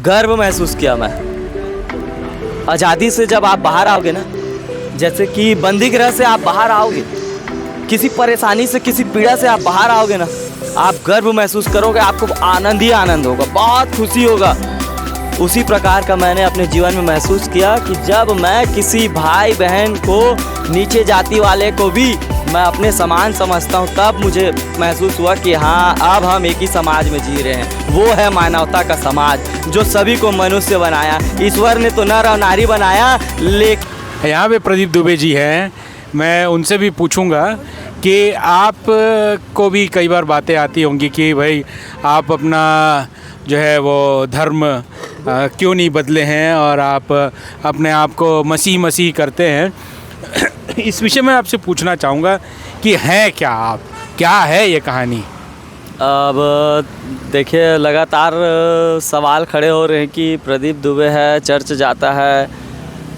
गर्व महसूस किया मैं। आज़ादी से जब आप बाहर आओगे ना, जैसे कि बंदी गृह से आप बाहर आओगे, किसी परेशानी से, किसी पीड़ा से आप बाहर आओगे ना, आप गर्व महसूस करोगे, आपको आनंद ही आनंद होगा, बहुत खुशी होगा। उसी प्रकार का मैंने अपने जीवन में महसूस किया कि जब मैं किसी भाई बहन को, नीचे जाति वाले को भी मैं अपने समान समझता हूँ, तब मुझे महसूस हुआ कि हाँ, अब हम एक ही समाज में जी रहे हैं। वो है मानवता का समाज, जो सभी को मनुष्य बनाया। ईश्वर ने तो नर और नारी बनाया, लेकिन यहाँ पे प्रदीप दुबे जी हैं, मैं उनसे भी पूछूंगा कि आप को भी कई बार बातें आती होंगी कि भाई आप अपना जो है वो धर्म क्यों नहीं बदले हैं और आप अपने आप को मसीह मसीह करते हैं। इस विषय में आपसे पूछना चाहूँगा कि हैं क्या आप, क्या है ये कहानी? अब देखिए, लगातार सवाल खड़े हो रहे हैं कि प्रदीप दुबे है, चर्च जाता है,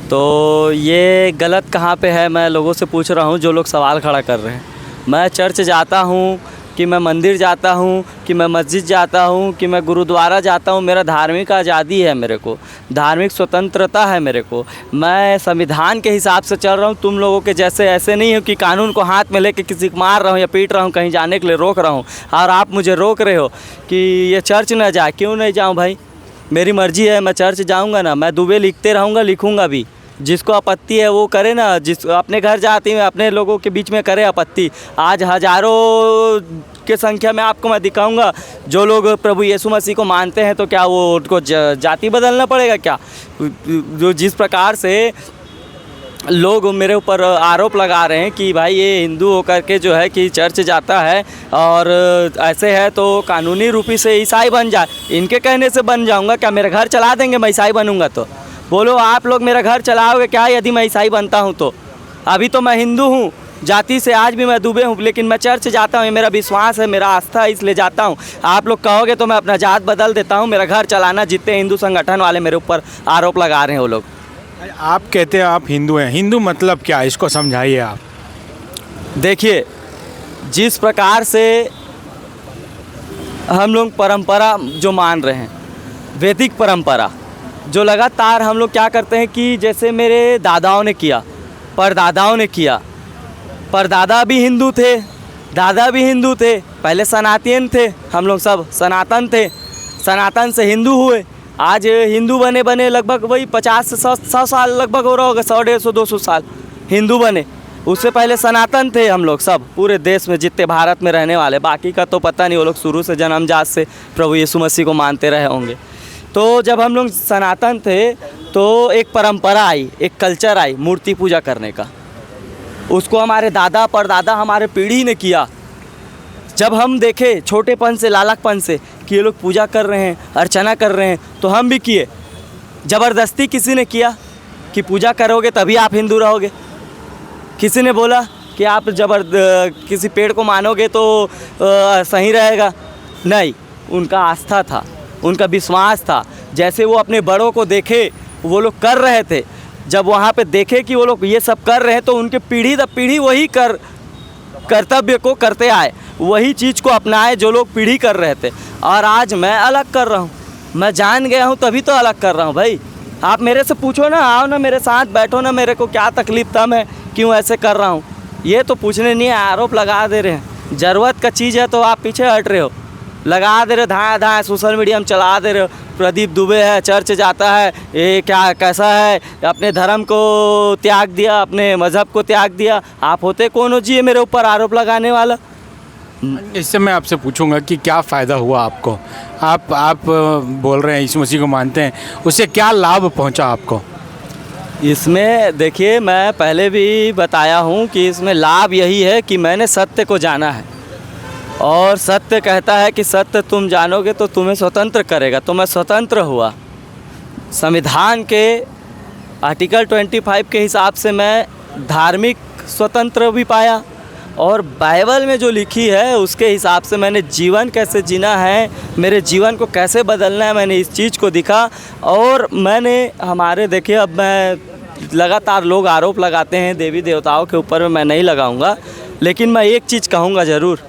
तो ये गलत कहाँ पे है? मैं लोगों से पूछ रहा हूँ जो लोग सवाल खड़ा कर रहे हैं। मैं चर्च जाता हूँ कि मैं मंदिर जाता हूँ कि मैं मस्जिद जाता हूँ कि मैं गुरुद्वारा जाता हूँ, मेरा धार्मिक आज़ादी है, मेरे को धार्मिक स्वतंत्रता है मेरे को। मैं संविधान के हिसाब से चल रहा हूँ। तुम लोगों के जैसे ऐसे नहीं हो कि कानून को हाथ में लेके किसी को मार रहा हूँ या पीट रहा हूँ, कहीं जाने के लिए रोक रहा हूँ, और आप मुझे रोक रहे हो कि ये चर्च न जाए। क्यों नहीं जाऊँ भाई? मेरी मर्ज़ी है, मैं चर्च जाऊँगा ना, मैं दुबे लिखते रहूँगा, लिखूँगा भी। जिसको आपत्ति है वो करे ना, जिस अपने घर जाती है अपने लोगों के बीच में करे आपत्ति। आज हज़ारों के संख्या में आपको मैं दिखाऊंगा जो लोग प्रभु यीशु मसीह को मानते हैं, तो क्या वो उनको जाति बदलना पड़ेगा क्या? जो जिस प्रकार से लोग मेरे ऊपर आरोप लगा रहे हैं कि भाई ये हिंदू होकर के जो है कि चर्च जाता है और ऐसे है तो कानूनी रूपी से ईसाई बन जाए, इनके कहने से बन जाऊंगा क्या? मेरे घर चला देंगे मैं ईसाई बनूंगा तो? बोलो आप लोग मेरा घर चलाओगे क्या यदि मैं ईसाई बनता हूँ तो? अभी तो मैं हिंदू हूँ, जाति से आज भी मैं दुबे हूँ, लेकिन मैं चर्च जाता हूँ, ये मेरा विश्वास है, मेरा आस्था है, इसलिए जाता हूँ। आप लोग कहोगे तो मैं अपना जात बदल देता हूँ, मेरा घर चलाना। जितने हिंदू संगठन वाले मेरे ऊपर आरोप लगा रहे हैं वो लोग। आप कहते हैं आप हिंदू हैं, हिंदू मतलब क्या, इसको समझाइए आप। देखिए, जिस प्रकार से हम लोग परंपरा जो मान रहे हैं, वैदिक परंपरा, जो लगातार हम लोग क्या करते हैं कि जैसे मेरे दादाओं ने किया, परदादाओं ने किया, परदादा भी हिंदू थे, दादा भी हिंदू थे, पहले सनातन थे, हम लोग सब सनातन थे, सनातन से हिंदू हुए, आज हिंदू बने लगभग वही 50 से 100 साल लगभग हो रहा होगा, 100, 150, 200 साल हिंदू बने। उससे पहले सनातन थे हम लोग सब, पूरे देश में जितने भारत में रहने वाले, बाकी का तो पता नहीं, वो लोग शुरू से जन्मजात से प्रभु यीशु मसीह को मानते रहे होंगे। तो जब हम लोग सनातन थे तो एक परंपरा आई, एक कल्चर आई मूर्ति पूजा करने का। उसको हमारे दादा परदादा हमारे पीढ़ी ने किया। जब हम देखे छोटेपन से, लालकपन से कि ये लोग पूजा कर रहे हैं, अर्चना कर रहे हैं, तो हम भी किए। ज़बरदस्ती किसी ने किया कि पूजा करोगे तभी आप हिंदू रहोगे? किसी ने बोला कि आप किसी पेड़ को मानोगे तो सही रहेगा? नहीं, उनका आस्था था, उनका विश्वास था। जैसे वो अपने बड़ों को देखे वो लोग कर रहे थे, जब वहाँ पे देखे कि वो लोग ये सब कर रहे हैं, तो उनके पीढ़ी दर पीढ़ी वही कर्तव्य को करते आए, वही चीज़ को अपनाए जो लोग पीढ़ी कर रहे थे। और आज मैं अलग कर रहा हूँ, मैं जान गया हूँ तभी तो अलग कर रहा हूँ भाई। आप मेरे से पूछो ना, आओ ना मेरे साथ बैठो ना, मेरे को क्या तकलीफ़ तम है, क्यों ऐसे कर रहा हूँ, ये तो पूछने नहीं है, आरोप लगा दे रहे हैं। ज़रूरत का चीज़ है तो आप पीछे हट रहे हो, लगा दे रहे धाएँ धाएँ, सोशल मीडिया में चला दे रहे हो। प्रदीप दुबे है, चर्च जाता है, ये क्या कैसा है, अपने धर्म को त्याग दिया, अपने मज़हब को त्याग दिया। आप होते कौन हो जी मेरे ऊपर आरोप लगाने वाला? इससे मैं आपसे पूछूंगा कि क्या फ़ायदा हुआ आपको? आप बोल रहे हैं यीशु मसीह को मानते हैं, उससे क्या लाभ पहुंचा आपको? इसमें देखिए, मैं पहले भी बताया हूँ कि इसमें लाभ यही है कि मैंने सत्य को जाना है, और सत्य कहता है कि सत्य तुम जानोगे तो तुम्हें स्वतंत्र करेगा। तो मैं स्वतंत्र हुआ। संविधान के आर्टिकल 25 के हिसाब से मैं धार्मिक स्वतंत्र भी पाया, और बाइबल में जो लिखी है उसके हिसाब से मैंने जीवन कैसे जीना है, मेरे जीवन को कैसे बदलना है, मैंने इस चीज़ को दिखा। और मैंने हमारे देखिए, अब मैं लगातार लोग आरोप लगाते हैं देवी देवताओं के ऊपर, मैं नहीं लगाऊंगा, लेकिन मैं एक चीज़ कहूँगा ज़रूर,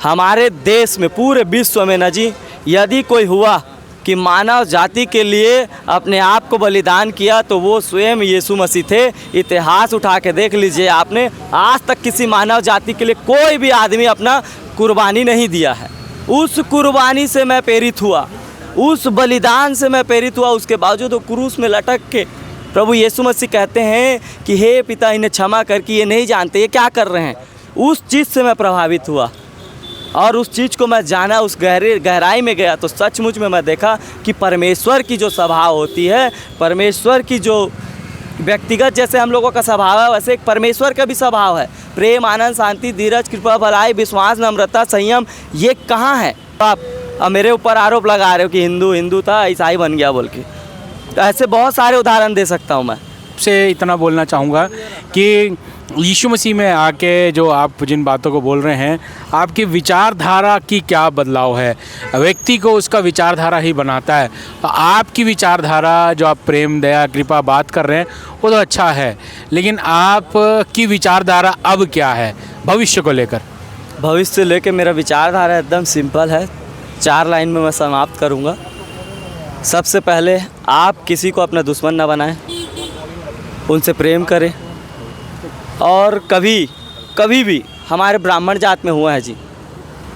हमारे देश में, पूरे विश्व में न जी, यदि कोई हुआ कि मानव जाति के लिए अपने आप को बलिदान किया तो वो स्वयं यीशु मसीह थे। इतिहास उठा के देख लीजिए आपने, आज तक किसी मानव जाति के लिए कोई भी आदमी अपना कुर्बानी नहीं दिया है। उस कुर्बानी से मैं प्रेरित हुआ, उस बलिदान से मैं प्रेरित हुआ। उसके बावजूद वो क्रूस में लटक के प्रभु यीशु मसीह कहते हैं कि हे पिता इन्हें क्षमा कर, कि ये नहीं जानते ये क्या कर रहे हैं। उस चीज़ से मैं प्रभावित हुआ और उस चीज़ को मैं जाना, उस गहराई में गया तो सचमुच में मैं देखा कि परमेश्वर की जो स्वभाव होती है, परमेश्वर की जो व्यक्तिगत जैसे हम लोगों का स्वभाव है वैसे एक परमेश्वर का भी स्वभाव है। प्रेम, आनंद, शांति, धीरज, कृपा, भलाई, विश्वास, नम्रता, संयम, ये कहाँ है? आप मेरे ऊपर आरोप लगा रहे हो कि हिंदू था ईसाई बन गया बोल के। तो ऐसे बहुत सारे उदाहरण दे सकता हूँ मैं। से इतना बोलना चाहूँगा कि यीशु मसीह में आके जो आप जिन बातों को बोल रहे हैं, आपकी विचारधारा की क्या बदलाव है? व्यक्ति को उसका विचारधारा ही बनाता है। तो आपकी विचारधारा जो आप प्रेम, दया, कृपा बात कर रहे हैं वो तो अच्छा है, लेकिन आपकी विचारधारा अब क्या है भविष्य को लेकर? भविष्य लेकर मेरा विचारधारा एकदम सिंपल है, 4 लाइन में मैं समाप्त करूँगा। सबसे पहले आप किसी को अपना दुश्मन न बनाएं, उनसे प्रेम करें। और कभी भी हमारे ब्राह्मण जात में हुआ है जी,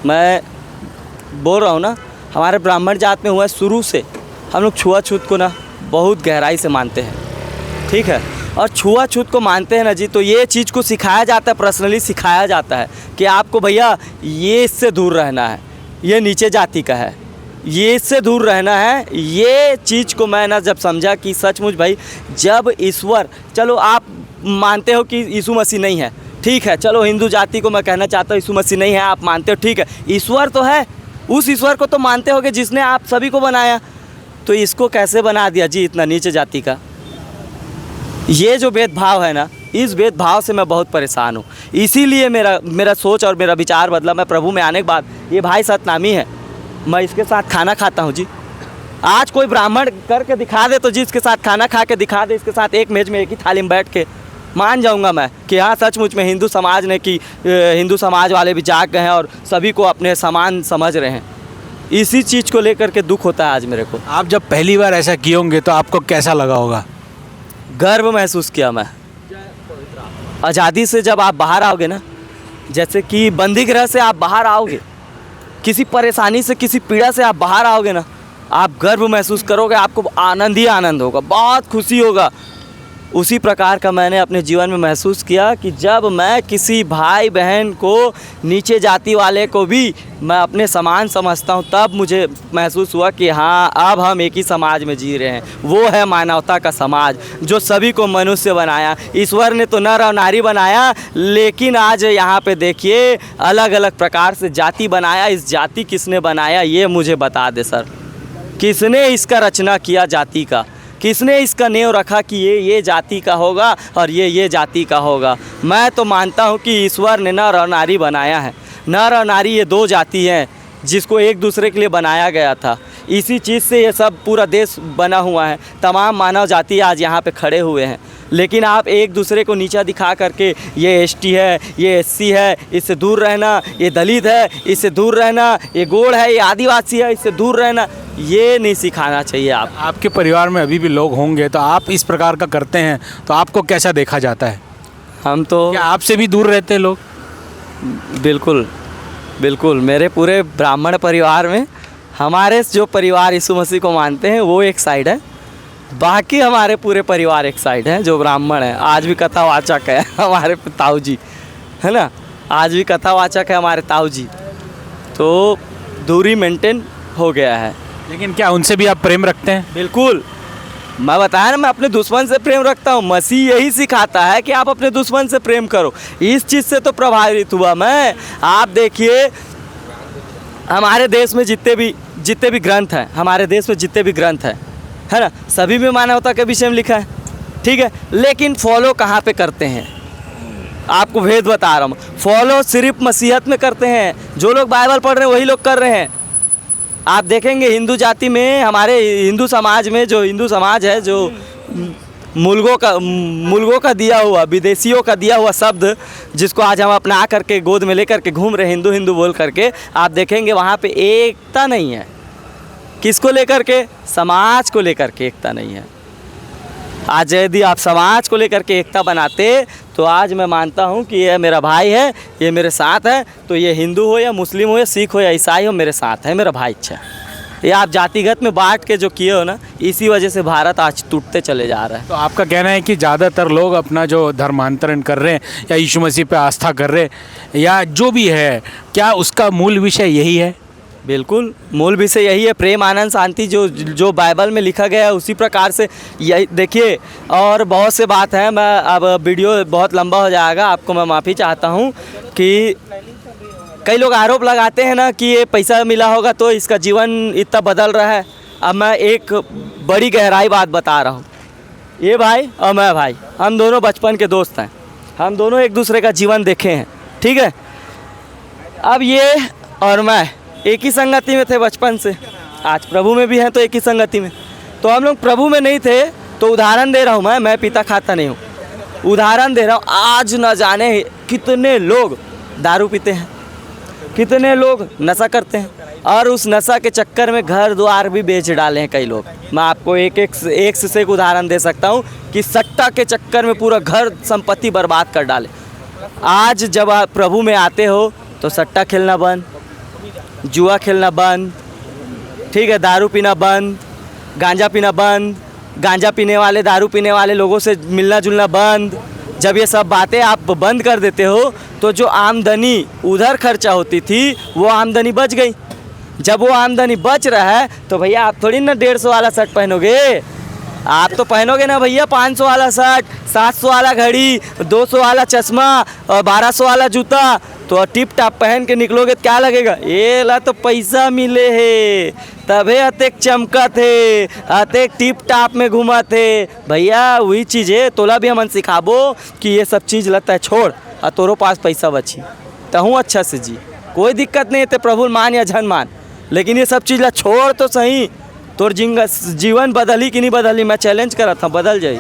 मैं बोल रहा हूँ ना, हमारे ब्राह्मण जात में हुआ है। शुरू से हम लोग छुआछूत को ना बहुत गहराई से मानते हैं, ठीक है। और छुआछूत को मानते हैं ना जी, तो ये चीज़ को सिखाया जाता है, पर्सनली सिखाया जाता है कि आपको भैया ये इससे दूर रहना है, ये नीचे जाति का है, ये इससे दूर रहना है। ये चीज़ को मैं ना जब समझा कि सचमुच भाई, जब ईश्वर, चलो आप मानते हो कि यीशु मसीह नहीं है, ठीक है, चलो हिंदू जाति को मैं कहना चाहता हूँ यीशु मसीह नहीं है, आप मानते हो, ठीक है, ईश्वर तो है, उस ईश्वर को तो मानते होगे जिसने आप सभी को बनाया, तो इसको कैसे बना दिया जी इतना नीचे जाति का? ये जो भेदभाव है ना, इस भेदभाव से मैं बहुत परेशान हूँ। इसीलिए मेरा सोच और मेरा विचार बदला। मैं प्रभु में आने के बाद, ये भाई सतनामी है, मैं इसके साथ खाना खाता हूँ जी। आज कोई ब्राह्मण करके दिखा दे तो जी, इसके साथ खाना खा के दिखा दे, इसके साथ एक मेज में एक ही थाली में बैठ के, मान जाऊंगा मैं कि हाँ सचमुच में हिंदू समाज ने कि हिंदू समाज वाले भी जाग गए हैं और सभी को अपने समान समझ रहे हैं। इसी चीज़ को लेकर के दुख होता है आज मेरे को। आप जब पहली बार ऐसा किए होंगे तो आपको कैसा लगा होगा? गर्व महसूस किया मैं। आज़ादी से जब आप बाहर आओगे ना, जैसे कि बंदी गृह से आप बाहर आओगे, किसी परेशानी से, किसी पीड़ा से आप बाहर आओगे ना, आप गर्व महसूस करोगे, आपको आनंद ही आनंद होगा, बहुत खुशी होगा। उसी प्रकार का मैंने अपने जीवन में महसूस किया कि जब मैं किसी भाई बहन को, नीचे जाति वाले को भी मैं अपने समान समझता हूँ, तब मुझे महसूस हुआ कि हाँ अब हम एक ही समाज में जी रहे हैं। वो है मानवता का समाज जो सभी को मनुष्य बनाया। ईश्वर ने तो नर और नारी बनाया, लेकिन आज यहाँ पे देखिए अलग अलग प्रकार से जाति बनाया। इस जाति किसने बनाया ये मुझे बता दे सर, किसने इसका रचना किया जाति का? किसने इसका नेव रखा कि ये जाति का होगा और ये जाति का होगा? मैं तो मानता हूँ कि ईश्वर ने नर और नारी बनाया है। नर और नारी ये 2 जाति हैं जिसको एक दूसरे के लिए बनाया गया था। इसी चीज़ से ये सब पूरा देश बना हुआ है। तमाम मानव जाति आज यहाँ पे खड़े हुए हैं, लेकिन आप एक दूसरे को नीचा दिखा करके ये एसटी है, ये एससी है, इससे दूर रहना, ये दलित है, इससे दूर रहना, ये गोड़ है, ये आदिवासी है, इससे दूर रहना, ये नहीं सिखाना चाहिए। आपके परिवार में अभी भी लोग होंगे तो आप इस प्रकार का करते हैं तो आपको कैसा देखा जाता है? हम तो, क्या आपसे भी दूर रहते हैं लोग? बिल्कुल मेरे पूरे ब्राह्मण परिवार में हमारे जो परिवार यीशु मसीह को मानते हैं वो एक साइड है, बाकी हमारे पूरे परिवार एक साइड है जो ब्राह्मण है। आज भी कथावाचक है हमारे ताऊ जी, है ना, आज भी कथावाचक है हमारे ताऊ जी। तो दूरी मेंटेन हो गया है। लेकिन क्या उनसे भी आप प्रेम रखते हैं? बिल्कुल, मैं बताया ना, मैं अपने दुश्मन से प्रेम रखता हूँ। मसीह यही सिखाता है कि आप अपने दुश्मन से प्रेम करो। इस चीज़ से तो प्रभावित हुआ मैं। आप देखिए हमारे देश में जितने भी ग्रंथ हैं, हमारे देश में जितने भी ग्रंथ हैं, है ना, सभी में मानवता के विषय में लिखा है, ठीक है, लेकिन फॉलो कहाँ पे करते हैं? आपको भेद बता रहा हूँ, फॉलो सिर्फ मसीहत में करते हैं। जो लोग बाइबल पढ़ रहे हैं वही लोग कर रहे हैं। आप देखेंगे हिंदू जाति में, हमारे हिंदू समाज में, जो हिंदू समाज है, जो मुल्कों का दिया हुआ, विदेशियों का दिया हुआ शब्द जिसको आज हम अपना करके गोद में लेकर के घूम रहे हिंदू हिंदू बोल करके, आप देखेंगे वहाँ पे एकता नहीं है। किसको लेकर के? समाज को लेकर के एकता नहीं है। आज यदि आप समाज को लेकर के एकता बनाते तो आज मैं मानता हूँ कि ये मेरा भाई है, ये मेरे साथ है, तो ये हिंदू हो या मुस्लिम हो या सिख हो या ईसाई हो, मेरे साथ है, मेरा भाई अच्छा है। ये आप जातिगत में बांट के जो किए हो ना, इसी वजह से भारत आज टूटते चले जा रहा है। तो आपका कहना है कि ज़्यादातर लोग अपना जो धर्मांतरण कर रहे हैं या यीशु मसीह पे आस्था कर रहे हैं या जो भी है, क्या उसका मूल विषय यही है? बिल्कुल, मूल विषय यही है, प्रेम आनंद शांति, जो बाइबल में लिखा गया है उसी प्रकार से यही देखिए। और बहुत से बात है, मैं अब वीडियो बहुत लंबा हो जाएगा, आपको मैं माफ़ी चाहता हूँ कि कई लोग आरोप लगाते हैं ना कि ये पैसा मिला होगा तो इसका जीवन इतना बदल रहा है। अब मैं एक बड़ी गहराई बात बता रहा हूँ। ये भाई और मैं भाई, हम दोनों बचपन के दोस्त हैं, हम दोनों एक दूसरे का जीवन देखे हैं, ठीक है। अब ये और मैं एक ही संगति में थे बचपन से, आज प्रभु में भी हैं तो एक ही संगति में। तो हम लोग प्रभु में नहीं थे, तो उदाहरण दे रहा हूँ मैं पीता खाता नहीं हूँ, उदाहरण दे रहा हूँ। आज न जाने कितने लोग दारू पीते हैं, कितने लोग नशा करते हैं, और उस नशा के चक्कर में घर द्वार भी बेच डाले हैं कई लोग। मैं आपको एक से एक उदाहरण दे सकता हूँ कि सट्टा के चक्कर में पूरा घर संपत्ति बर्बाद कर डाले। आज जब आप प्रभु में आते हो तो सट्टा खेलना बंद, जुआ खेलना बंद, ठीक है, दारू पीना बंद, गांजा पीना बंद, गांजा पीने वाले दारू पीने वाले लोगों से मिलना जुलना बंद। जब ये सब बातें आप बंद कर देते हो तो जो आमदनी उधर खर्चा होती थी वो आमदनी बच गई। जब वो आमदनी बच रहा है तो भैया आप थोड़ी ना 150 वाला शर्ट पहनोगे, आप तो पहनोगे ना भैया 500 वाला शर्ट, 700 वाला घड़ी, 200 वाला चश्मा और 1200 वाला जूता। तो टिप टाप पहन के निकलोगे तो क्या लगेगा? ये ला तो पैसा मिले है, तबे अतेक चमकत है, अतेक टिप टाप में घुमा थे भैया। वही चीज़ है, तोला भी हमन सिखाबो कि ये सब चीज़ लगता है छोड़, और तोरो पास पैसा बची तो हूँ अच्छा से जी, कोई दिक्कत नहीं है, ते प्रभु मान या झन मान, लेकिन ये सब चीज़ ला छोड़ तो सही। तोर जीवन बदली कि नहीं बदली, मैं चैलेंज करा था, बदल जाई।